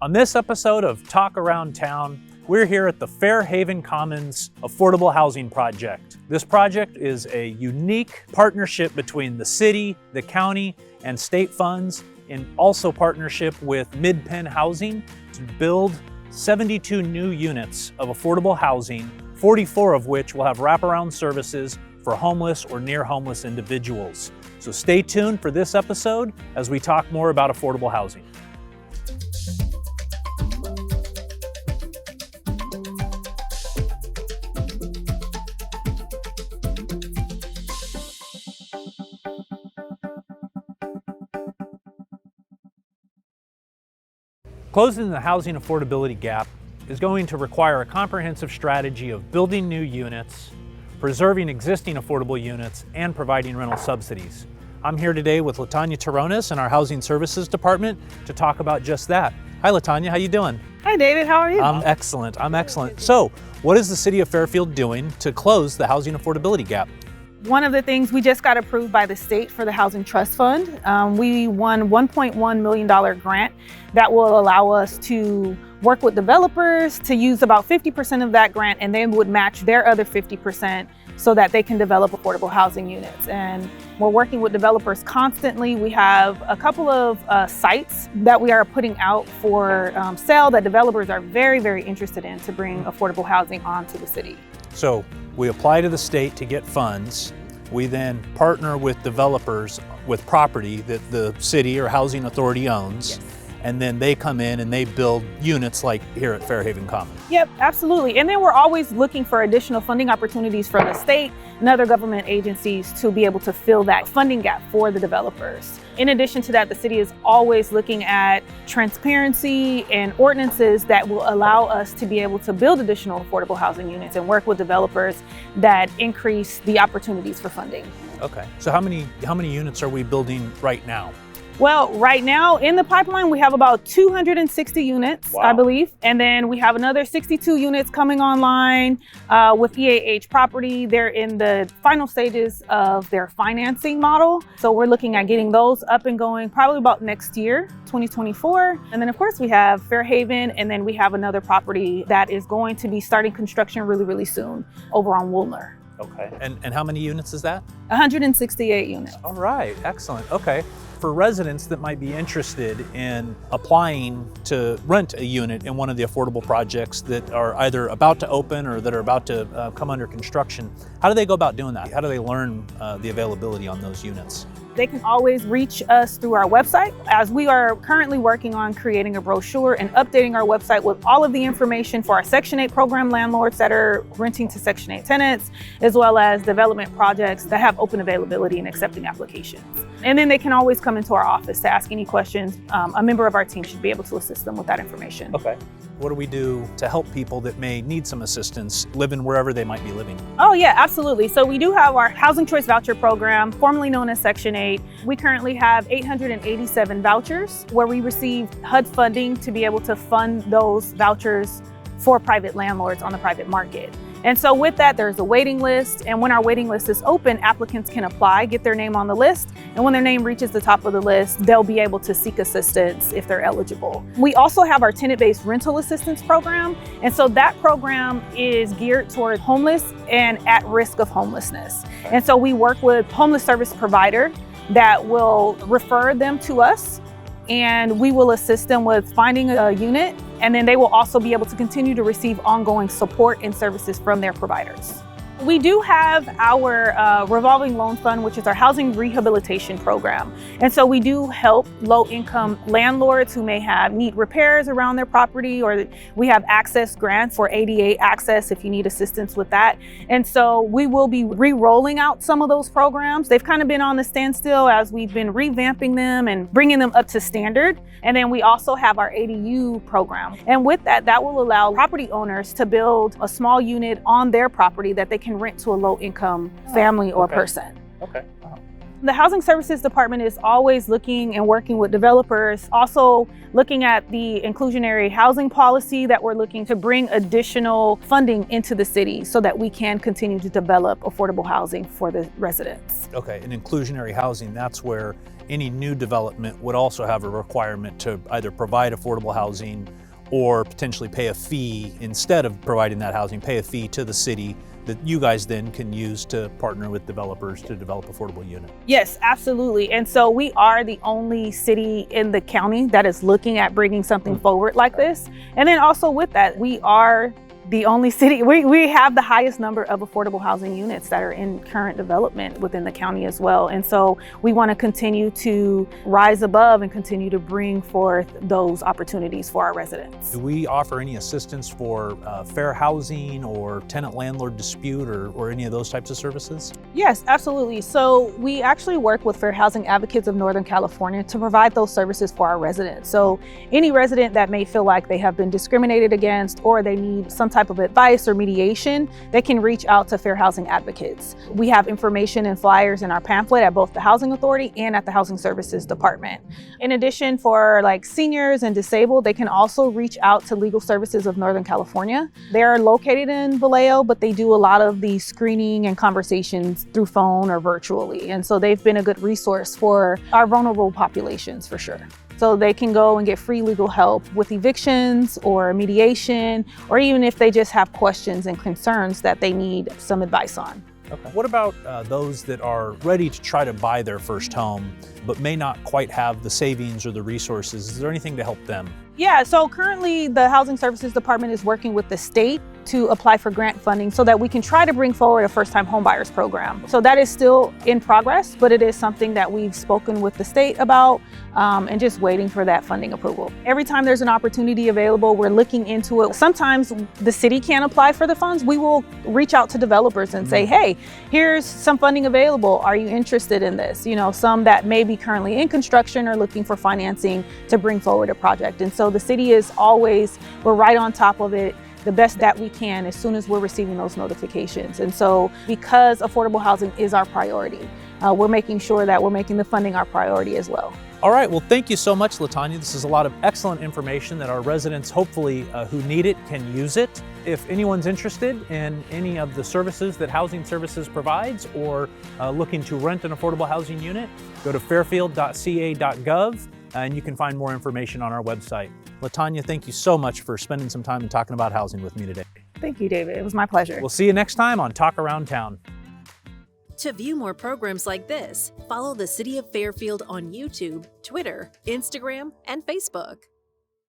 On this episode of Talk Around Town, we're here at the Fairhaven Commons Affordable Housing Project. This project is a unique partnership between the city, the county, and state funds, and also partnership with Mid-Penn Housing to build 72 new units of affordable housing, 44 of which will have wraparound services for homeless or near homeless individuals. So stay tuned for this episode as we talk more about affordable housing. Closing the housing affordability gap is going to require a comprehensive strategy of building new units, preserving existing affordable units, and providing rental subsidies. I'm here today with LaTanya Terrones in our Housing Services Department to talk about just that. Hi LaTanya, how you doing? Hi David, how are you? I'm excellent. So, what is the City of Fairfield doing to close the housing affordability gap? One of the things, we just got approved by the state for the Housing Trust Fund. We won $1.1 million grant that will allow us to work with developers to use about 50% of that grant, and they would match their other 50% so that they can develop affordable housing units. And we're working with developers constantly. We have a couple of sites that we are putting out for sale that developers are very, very interested in to bring affordable housing onto the city. So we apply to the state to get funds. We then partner with developers with property that the city or housing authority owns. Yes. And then they come in and they build units like here at Fairhaven Commons. Yep, absolutely. And then we're always looking for additional funding opportunities from the state and other government agencies to be able to fill that funding gap for the developers. In addition to that, the city is always looking at transparency and ordinances that will allow us to be able to build additional affordable housing units and work with developers that increase the opportunities for funding. Okay, so how many units are we building right now? Well, right now in the pipeline, we have about 260 units, wow, I believe. And then we have another 62 units coming online with EAH property. They're in the final stages of their financing model. So we're looking at getting those up and going probably about next year, 2024. And then of course we have Fairhaven, and then we have another property that is going to be starting construction really, really soon over on Woolner. Okay, and how many units is that? 168 units. All right, excellent, okay. For residents that might be interested in applying to rent a unit in one of the affordable projects that are either about to open or that are about to come under construction, how do they go about doing that? How do they learn the availability on those units? They can always reach us through our website, as we are currently working on creating a brochure and updating our website with all of the information for our Section 8 program landlords that are renting to Section 8 tenants, as well as development projects that have open availability and accepting applications. And then they can always come into our office to ask any questions. A member of our team should be able to assist them with that information. Okay. What do we do to help people that may need some assistance living wherever they might be living? Oh yeah, absolutely. So we do have our Housing Choice Voucher Program, formerly known as Section 8. We currently have 887 vouchers where we receive HUD funding to be able to fund those vouchers for private landlords on the private market. And so with that, there's a waiting list. And when our waiting list is open, applicants can apply, get their name on the list. And when their name reaches the top of the list, they'll be able to seek assistance if they're eligible. We also have our tenant-based rental assistance program. And so that program is geared toward homeless and at risk of homelessness. And so we work with homeless service provider that will refer them to us, and we will assist them with finding a unit, and then they will also be able to continue to receive ongoing support and services from their providers. We do have our revolving loan fund, which is our housing rehabilitation program. And so we do help low-income landlords who may need repairs around their property, or we have access grants for ADA access if you need assistance with that. And so we will be re-rolling out some of those programs. They've kind of been on the standstill as we've been revamping them and bringing them up to standard. And then we also have our ADU program. And with that, that will allow property owners to build a small unit on their property that they can rent to a low-income family or person. Okay. The Housing Services Department is always looking and working with developers, also looking at the inclusionary housing policy that we're looking to bring additional funding into the city so that we can continue to develop affordable housing for the residents. Okay, and inclusionary housing, that's where any new development would also have a requirement to either provide affordable housing or potentially pay a fee instead of providing that housing, pay a fee to the city that you guys then can use to partner with developers to develop affordable units. Yes, absolutely. And so we are the only city in the county that is looking at bringing something forward like this. And then also with that, we are the only city, we have the highest number of affordable housing units that are in current development within the county as well. And so we want to continue to rise above and continue to bring forth those opportunities for our residents. Do we offer any assistance for fair housing or tenant-landlord dispute or any of those types of services? Yes, absolutely. So we actually work with Fair Housing Advocates of Northern California to provide those services for our residents. So any resident that may feel like they have been discriminated against or they need some type of advice or mediation, they can reach out to Fair Housing Advocates. We have information and flyers in our pamphlet at both the Housing Authority and at the Housing Services Department. In addition, for like seniors and disabled, they can also reach out to Legal Services of Northern California. They're located in Vallejo, but they do a lot of the screening and conversations through phone or virtually. And so they've been a good resource for our vulnerable populations for sure. So they can go and get free legal help with evictions or mediation, or even if they just have questions and concerns that they need some advice on. Okay. What about those that are ready to try to buy their first home, but may not quite have the savings or the resources? Is there anything to help them? Yeah, so currently the Housing Services Department is working with the state to apply for grant funding so that we can try to bring forward a first-time homebuyers program. So that is still in progress, but it is something that we've spoken with the state about and just waiting for that funding approval. Every time there's an opportunity available, we're looking into it. Sometimes the city can't apply for the funds. We will reach out to developers and say, hey, here's some funding available. Are you interested in this? You know, some that may be currently in construction or looking for financing to bring forward a project. And so the city is always, we're right on top of it, the best that we can as soon as we're receiving those notifications. And so because affordable housing is our priority, we're making sure that we're making the funding our priority as well. All right, well, thank you so much, LaTanya. This is a lot of excellent information that our residents, hopefully, who need it, can use it. If anyone's interested in any of the services that Housing Services provides or looking to rent an affordable housing unit, go to fairfield.ca.gov and you can find more information on our website. LaTanya, thank you so much for spending some time and talking about housing with me today. Thank you, David. It was my pleasure. We'll see you next time on Talk Around Town. To view more programs like this, follow the City of Fairfield on YouTube, Twitter, Instagram, and Facebook.